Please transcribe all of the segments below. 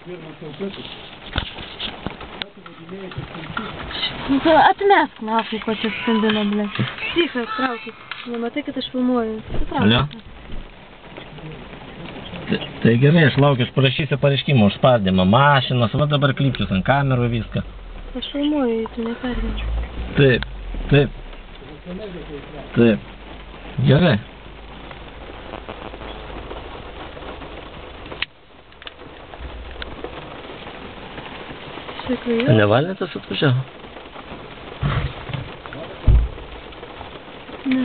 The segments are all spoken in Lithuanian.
Nu, atmesk nafai, ko čia skambina, ble. Ticha, traukit. Nematai, kad aš filmuoju. Alio? Tai gerai, aš laukiu, aš parašysiu pareiškimą už spardymą. Mašinos, va dabar klipčius ant kamerų viską. Aš filmuoju, tu nepermėčiu. Taip, taip. Taip. Gerai. Nevalintas atvažiavo? Ne.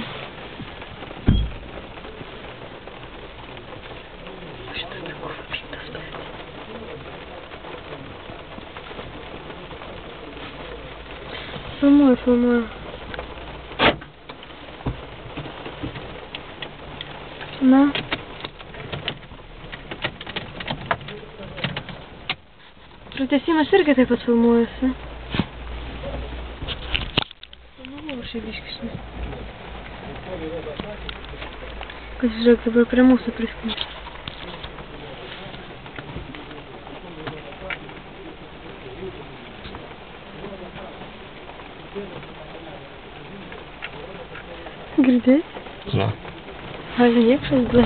Filmuoju. Na. Pratęsimas irgi taip pat filmuojasi. Filmavau šiaip biškišnis. Kas žiūrėk, dabar prie mūsų priskint. Girdėjai? Na. Gali niekšas, ble.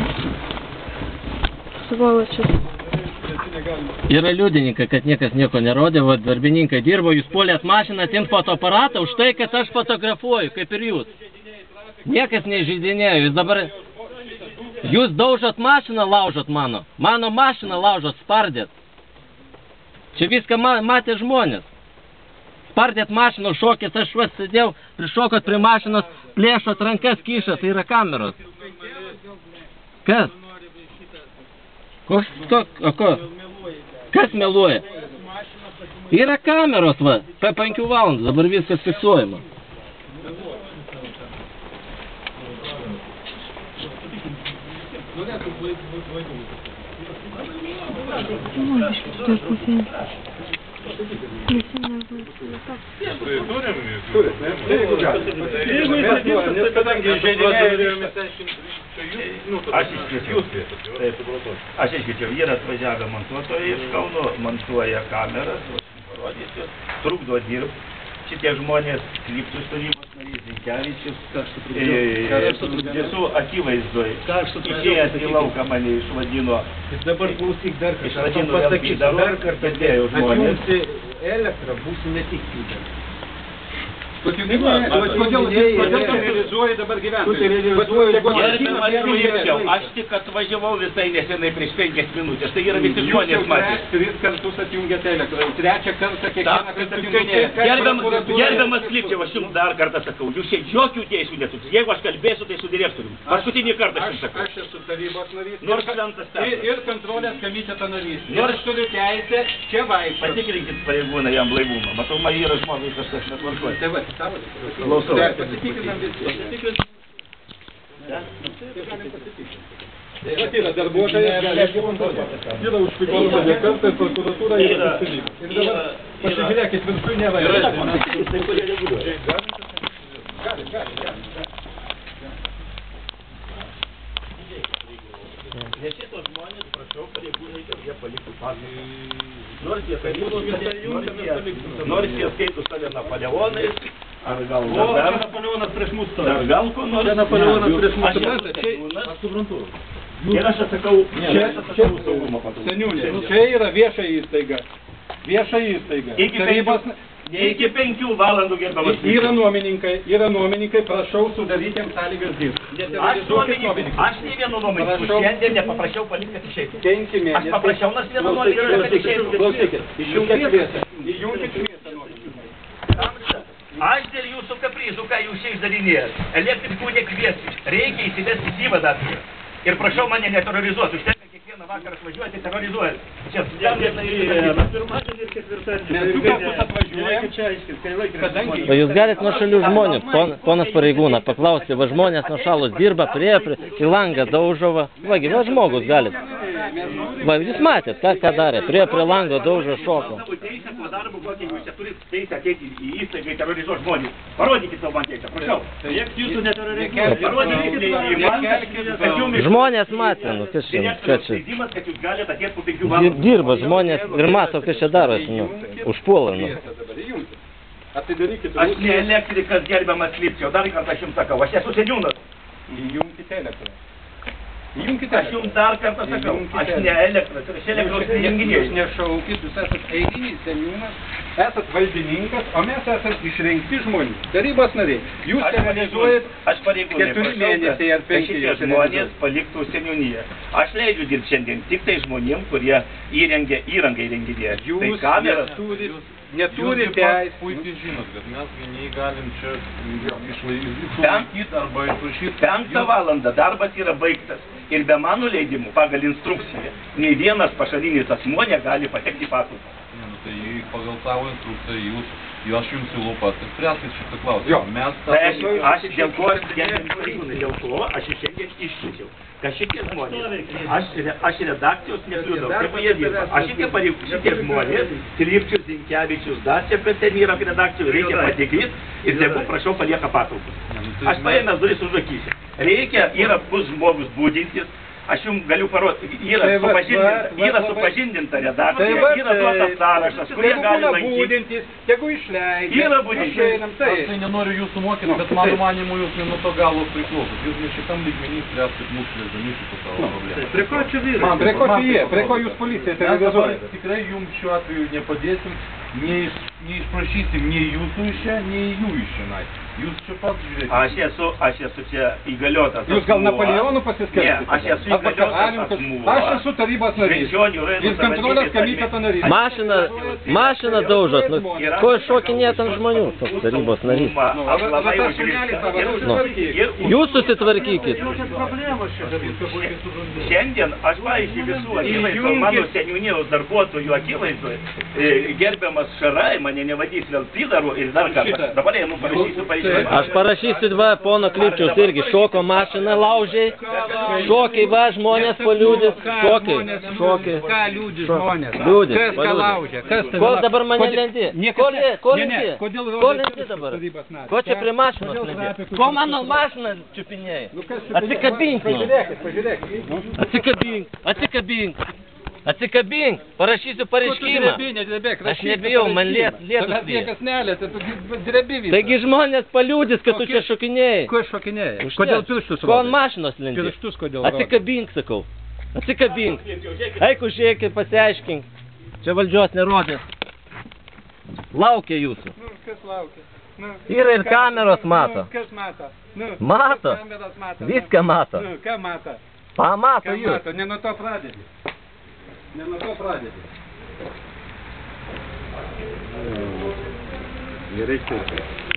Svoločius. Yra liudininkai, kad niekas nieko nerodė, va darbininkai dirbo, jūs puolėt mašiną, atimt fotoaparatą už tai, kad aš fotografuoju, kaip ir jūs. Niekas neįžeidinėjo, jūs dabar... Jūs daužot mašiną, laužot mano mašiną laužot, spardėt. Čia viską matė žmonės. Spardėt mašiną, šokėt, aš vas sėdėjau, prišokot prie mašinos, plėšot rankas, kišat, tai yra kameros. Kas? Koks tok, o ko? Kas meluoja? Yra kameros, va, per 5 valandų, dabar viskas fiksuojama. Aš iškviečiau, yra atvažiavę montuotojai iš Kauno, montuoja kameras, parodysiu, trukdo dirbti. Šitie žmonės, Kliptų stovybos narys, Zinkevičius, visų akivaizdoj, išėjęs į lauką mane išvadino, išvadino vėl pydaru, kalbėjo žmonės. Atjungsi elektrą, būsi netikybė. Kodėl tu realizuoji dabar gyventojus? Aš tik atvažiavau visai nesenai prieš 5 minutės, tai yra visi žmonės matė. 3 kartus atjungėte elektrą, 3 kartą kiekvieną kartą atjungėte. Gerbiamas Klipčiau, aš jums dar kartą sakau, jūs šiaip jokių teisų neturite. Jeigu aš kalbėsiu, tai su direktoriumi. Paskutinį kartą aš jums sakau. Aš esu tarybos narys. Nors šventas Petras. Ir kontrolės komiteto narys. Nors turiu teisę čia vaikščioti. Patikrinkit pareigūną jam blaivumą. Matau, man yra žmogus kažkas netvarkoja. Klausau. Pasitikrinam visi. Yra darbuotojas, yra užfiksuota ne kartą ir prokuratūra yra susilikę. Ir dabar pasižiūrėkit, viršui nėra. Nes šitos žmonės, prašau, pareigūnai, kad jie paliktų pasus. Nors jie tarybos, nors jie skaitų save Napoleonais, ar gal Napoleonas prieš mus stovi. Ar gal ko nors. Čia Napoleonas prieš mus stovi. Aš suprantu. Ir aš atsakau saugumo patalpų. Seniūnė, čia yra vieša įstaiga. Vieša įstaiga. Iki 5 valandų gerbamas. Yra nuomininkai, prašau sudaryti jiems sąlygas dirbti. Aš nei vieno nuomininko šiandien nepaprašiau palikti, kad išeitų. 5 mėnesių. Aš paprašiau nors vieno nuomininko, kad išeitų. Klausykit, įjungkit šviesą nuomininkai. Aš dėl jūsų kaprizų, ką jūs čia išdarinėjat, elektrikų nekviesiu, reikia įsivesti įvadą apie. Ir prašau mane neterrorizuoti, užtenka kiekvieną vakarą atvažiuoti, terrorizuoti. Čia pirmadienį ir ketvirtadienį. O jūs galit nuo šalių žmonių, ponas pareigūna, paklausti, va žmonės nuo šalos dirba, prie į langą daužo, va žmogus galit. Va, jūs matėt, ką darė, prie lango daužo šoko. Savo teisę po darbo, kokią jūs čia turit teisę ateiti į įstaigą ir terrorizuoti žmonės. Parodykit savo man teisę, prašau. Jūsų neterrorizuoti. Parodykit į man, kad jums... Žmonės matė, nu, kas čia, Leidimas, kad jūs galite atėti po 5 valandų. Dirba žmonės ir mato, kas čia darosi, nu, užpuola, nu. Aš ne elektrikas, gerbiamas Lipčiau, dar kartą aš jums sakau, aš esu seniūnas. Įjunkite elektrą. Aš jums dar kartą sakau, aš ne elektras, aš elektros įrenginėjau. Jūs nešaukit, jūs esat eilinis seniūnas, esat valdininkas, o mes esat išrinkti žmonės, tarybos nariai. Jūs terrorizuojat 4 mėnesiai ar 5 šitie žmonės paliktų seniūniją. Aš leidžiu dirbti šiandien tik tai žmonėm, kurie įrangą įrenginėja. Jūs neturite teisės. Puikiai žinot, kad mes vieni galim čia išlaikyti arba išrašyti. 5 valandą darbas yra baigtas ir be mano leidimų pagal instrukciją nei vienas pašalinis asmuo negali patekti į patalpą. Ne, nu tai pagal savo instrukciją aš jums siūlau pats spręskit šitą klausimą. Jo. Aš dėl ko aš šiandien išsiųsiau. Kad šitie žmonės, aš redakcijos nekliudau, kaip jie dirba. Aš šitie žmonės, Lipčius, Zinkevičius, dar čia ten yra redakcijų, reikia patikrinti ir tegu, prašau, palieka patalpas. Aš paėmęs duris užrakysiu. Bus žmogus būdintis, aš jums galiu parodyti, yra supažindinta redakcija, yra duotas sąrašas, kurie gali lankyti. Tegu išleidžia. Yra būdintis. Aš tai nenoriu jūsų mokyti, bet mano manimu jūs ne nuo to galo priklausot. Jūs ne šitam lygmenį spręskit mūsų leidami šitą savo problemą. Prie ko čia vyras? Prie ko jūs policija terrorizuojate? Tikrai jums šiuo atveju nepadėsim, neišprašysim nei jūsų iš čia, nei jų iš čia. Jūs čia pats žiūrėkite. Aš esu čia įgaliotas. Jūs gal Napoleonu pasiskelbsite? Ne, aš esu įgaliotas asmuo. Aš esu tarybos narys. Ir kontrolės komiteto narys. Mašiną daužot, nu, ko šokinėt ant žmonių, toks tarybos narys. Jūs susitvarkykit. Šiandien aš, pavyzdžiui, visų akivaizdoj, mano seniūnijos darbuotojų akivaizdoj, gerbiamas Šarai mane nevadys vėl pridaru ir dar kartą. Dabar jam parašysiu paaiškinimą. Aš parašysiu pono Klipčiaus irgi, šoko mašiną laužiai, šokiai va, žmonės paliūdės, šokiai. Ką liūdži žmonės? Liūdės, Kas ką laužia? Kol dabar mane lendi? Ko lendi dabar? Ko čia prie mašinos lendi? Ko mano mašiną čiupinėjai? Atsikabink, atsikabink, parašysiu pareiškimą. Aš nebijau, man lietus lyja. Taigi žmonės paliūdės, kad tu čia šokinėjai. Ko šokinėjai? Kodėl pirštus rodai? Ko ant mašinos lendi? Pirštus kodėl rodai? Atsikabink, sakau. Atsikabink. Eik užėk ir pasiaiškink. Čia valdžios nerodės. Laukia jūsų. Kas laukia? Yra ir kameros mato. Kas mato? Mato. Viską mato. Ką mato? Pamato jūs. Ne nuo to pradedi. Ne nuo to pradedi. Gerai, taip.